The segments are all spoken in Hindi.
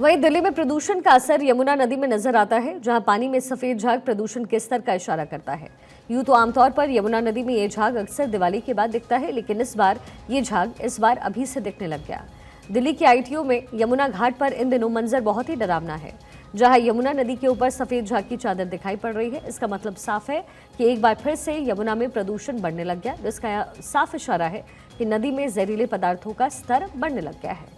वहीं दिल्ली में प्रदूषण का असर यमुना नदी में नजर आता है, जहां पानी में सफेद झाग प्रदूषण के स्तर का इशारा करता है। यूं तो आमतौर पर यमुना नदी में ये झाग अक्सर दिवाली के बाद दिखता है, लेकिन इस बार ये झाग अभी से दिखने लग गया। दिल्ली के आईटीओ में यमुना घाट पर इन दिनों मंजर बहुत ही डरावना है, जहां यमुना नदी के ऊपर सफेद झाग की चादर दिखाई पड़ रही है। इसका मतलब साफ है कि एक बार फिर से यमुना में प्रदूषण बढ़ने लग गया, जिसका साफ इशारा है कि नदी में जहरीले पदार्थों का स्तर बढ़ने लग गया है।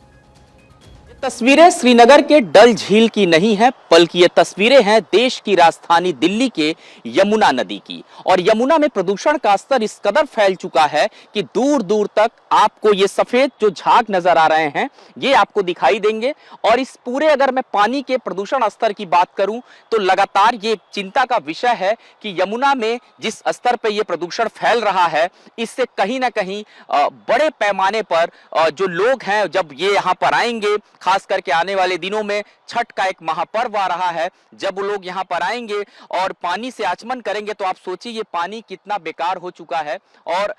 तस्वीरें श्रीनगर के डल झील की नहीं है, बल्कि ये तस्वीरें हैं देश की राजधानी दिल्ली के यमुना नदी की। और यमुना में प्रदूषण का स्तर इस कदर फैल चुका है कि दूर दूर तक आपको ये सफेद जो झाग नजर आ रहे हैं ये आपको दिखाई देंगे। और इस पूरे अगर मैं पानी के प्रदूषण स्तर की बात करूं तो लगातार ये चिंता का विषय है कि यमुना में जिस स्तर पर यह प्रदूषण फैल रहा है, इससे कहीं ना कहीं बड़े पैमाने पर जो लोग हैं जब ये यहाँ पर आएंगे, खास करके आने वाले दिनों में छठ का एक महापर्व आ रहा है, जब वो लोग यहाँ पर आएंगे और पानी से आचमन करेंगे तो आप सोचिए ये पानी कितना बेकार हो चुका है। और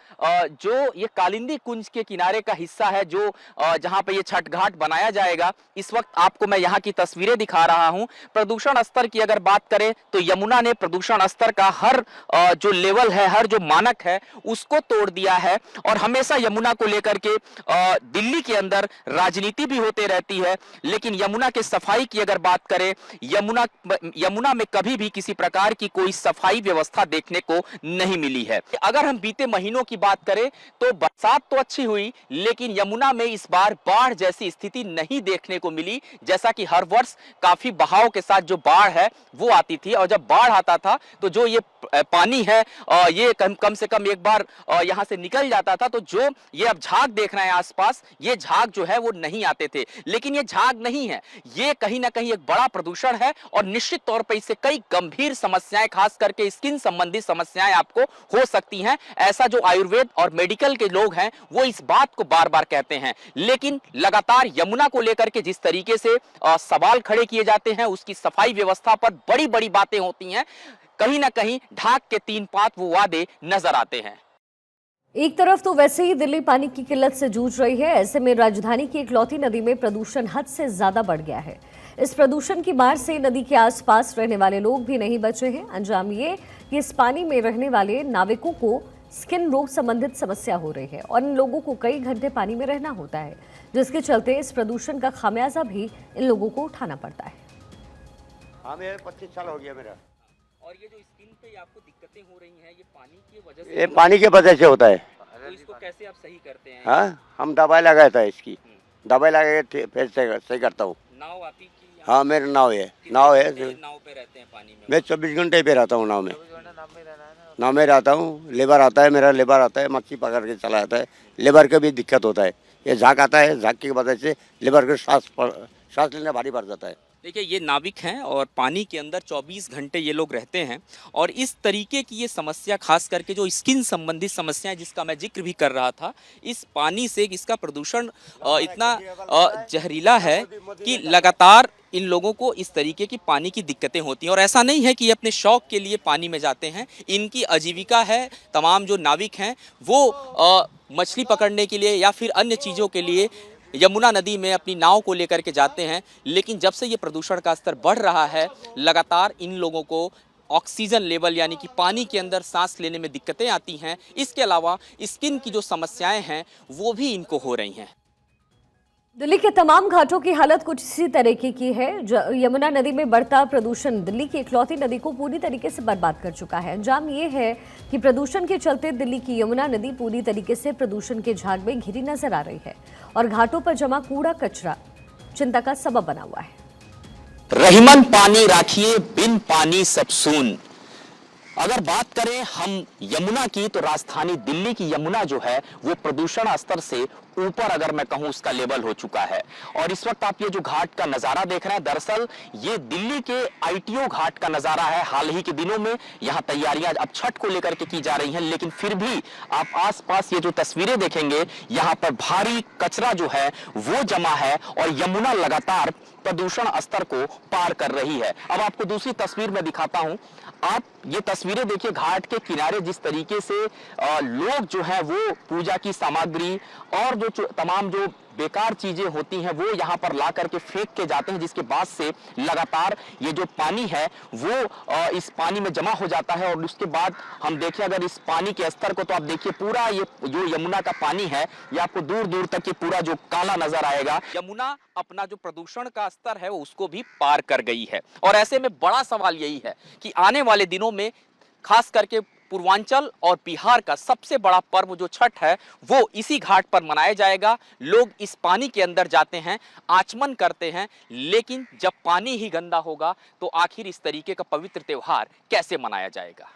जो ये कालिंदी कुंज के किनारे का हिस्सा है, जो जहाँ पे ये छठ घाट बनाया जाएगा, इस वक्त आपको मैं यहाँ की तस्वीरें दिखा रहा हूँ। प्रदूषण स्तर की अगर बात करें तो यमुना ने प्रदूषण स्तर का हर जो लेवल है, हर जो मानक है, उसको तोड़ दिया है। और हमेशा यमुना को लेकर के दिल्ली के अंदर राजनीति भी होते रहती है, लेकिन यमुना के सफाई की अगर बात करें, यमुना में कभी भी किसी प्रकार की कोई सफाई व्यवस्था देखने को नहीं मिली है। अगर हम बीते महीनों की बात करें तो बरसात तो अच्छी हुई, लेकिन यमुना में इस बार बाढ़ जैसी स्थिति नहीं देखने को मिली। जैसा कि हर वर्ष काफी बहाव के साथ जो बाढ़ है वो आती थी, और जब बाढ़ आता था तो जो ये पानी है ये कम से कम एक बार यहां से निकल जाता था। तो जो ये अब झाग देख रहे हैं आसपास, ये झाग जो है वो नहीं आते थे। लेकिन ये झाग नहीं है, ये कहीं ना कहीं एक बड़ा प्रदूषण है, और निश्चित तौर पर इससे कई गंभीर समस्याएं, खास करके स्किन संबंधी समस्याएं आपको हो सकती हैं। ऐसा जो आयुर्वेद और मेडिकल के लोग हैं वो इस बात को बार बार कहते हैं। लेकिन लगातार यमुना को लेकर के जिस तरीके से सवाल खड़े किए जाते हैं, उसकी सफाई व्यवस्था पर बड़ी बड़ी बातें होती हैं, कहीं ना कहीं ढाक के तीन पात वो वादे नजर आते हैं। एक तरफ तो वैसे ही दिल्ली पानी की किल्लत से जूझ रही है, ऐसे में राजधानी की इकलौती नदी में प्रदूषण हद से ज्यादा बढ़ गया है। इस प्रदूषण की मार से नदी के आसपास रहने वाले लोग भी नहीं बचे हैं। अंजाम ये कि इस पानी में रहने वाले नाविकों को स्किन रोग संबंधित समस्या हो रही है, और इन लोगों को कई घंटे पानी में रहना होता है, जिसके चलते इस प्रदूषण का खामियाजा भी इन लोगों को उठाना पड़ता है। हाँ, मेरा 25 साल हो गया मेरा। और ये जो स्किन पे आपको दिक्कतें हो रही हैं, ये पानी की वजह से? ये पानी के वजह से होता है। तो इसको कैसे आप सही करते हैं? हाँ, हम दवाई लगाया था इसकी, दवाई लगा के फिर सही करता हूँ। नाव आती की? हाँ, मेरा नाव है। नाव पे रहते हैं पानी में? मैं 24 घंटे पे रहता हूँ नाव में। नाव में रहता हूँ, लेबर आता है, मेरा लेबर आता है, मच्छी पकड़ के चला जाता है। लेबर का भी दिक्कत होता है, ये झाग आता है, झाग की वजह से लेबर को सांस लेना भारी पड़ जाता है। देखिए, ये नाविक हैं और पानी के अंदर 24 घंटे ये लोग रहते हैं, और इस तरीके की ये समस्या, खास करके जो स्किन संबंधी समस्याएं जिसका मैं जिक्र भी कर रहा था, इस पानी से इसका प्रदूषण इतना जहरीला है कि लगातार इन लोगों को इस तरीके की पानी की दिक्कतें होती हैं। और ऐसा नहीं है कि ये अपने शौक के लिए पानी में जाते हैं, इनकी आजीविका है। तमाम जो नाविक हैं वो मछली पकड़ने के लिए या फिर अन्य चीज़ों के लिए यमुना नदी में अपनी नाव को लेकर के जाते हैं। लेकिन जब से ये प्रदूषण का स्तर बढ़ रहा है, लगातार इन लोगों को ऑक्सीजन लेवल यानी कि पानी के अंदर सांस लेने में दिक्कतें आती हैं। इसके अलावा स्किन की जो समस्याएं हैं वो भी इनको हो रही हैं। दिल्ली के तमाम घाटों की हालत कुछ इसी तरीके की है। यमुना नदी में बढ़ता प्रदूषण दिल्ली की इकलौती नदी को पूरी तरीके से बर्बाद कर चुका है। अंजाम ये है कि प्रदूषण के चलते दिल्ली की यमुना नदी पूरी तरीके से प्रदूषण के झाग में घिरी नजर आ रही है, और घाटों पर जमा कूड़ा कचरा चिंता का सबब बना हुआ है। रहीमन पानी राखिए, बिन पानी सब सून। अगर बात करें हम यमुना की, तो राजधानी दिल्ली की यमुना जो है वो प्रदूषण स्तर से ऊपर, अगर मैं कहूं, उसका लेवल हो चुका है। और इस वक्त आप ये जो घाट का नजारा देख रहे हैं, दरअसल ये दिल्ली के आईटीओ घाट का नजारा है। हाल ही के दिनों में यहाँ तैयारियां अब छठ को लेकर के की जा रही हैं, लेकिन फिर भी आप आसपास ये जो तस्वीरें देखेंगे, यहाँ पर भारी कचरा जो है वो जमा है, और यमुना लगातार प्रदूषण स्तर को पार कर रही है। अब आपको दूसरी तस्वीर में दिखाता हूं। आप ये तस्वीरें देखिए, घाट के किनारे जिस तरीके से लोग जो है वो पूजा की सामग्री और जो तमाम जो बेकार चीजें होती हैं वो यहाँ पर ला करके फेंक के जाते हैं, जिसके बाद से लगातार ये जो पानी है वो इस पानी में जमा हो जाता है। और उसके बाद हम देखें अगर इस पानी के स्तर को, तो आप देखिए पूरा ये जो यमुना का पानी है ये आपको दूर दूर तक ये पूरा जो काला नजर आएगा। यमुना अपना जो प्रदूषण का स्तर है वो उसको भी पार कर गई है। और ऐसे में बड़ा सवाल यही है कि आने वाले दिनों में खास करके पूर्वांचल और बिहार का सबसे बड़ा पर्व जो छठ है वो इसी घाट पर मनाया जाएगा। लोग इस पानी के अंदर जाते हैं, आचमन करते हैं, लेकिन जब पानी ही गंदा होगा तो आखिर इस तरीके का पवित्र त्योहार कैसे मनाया जाएगा।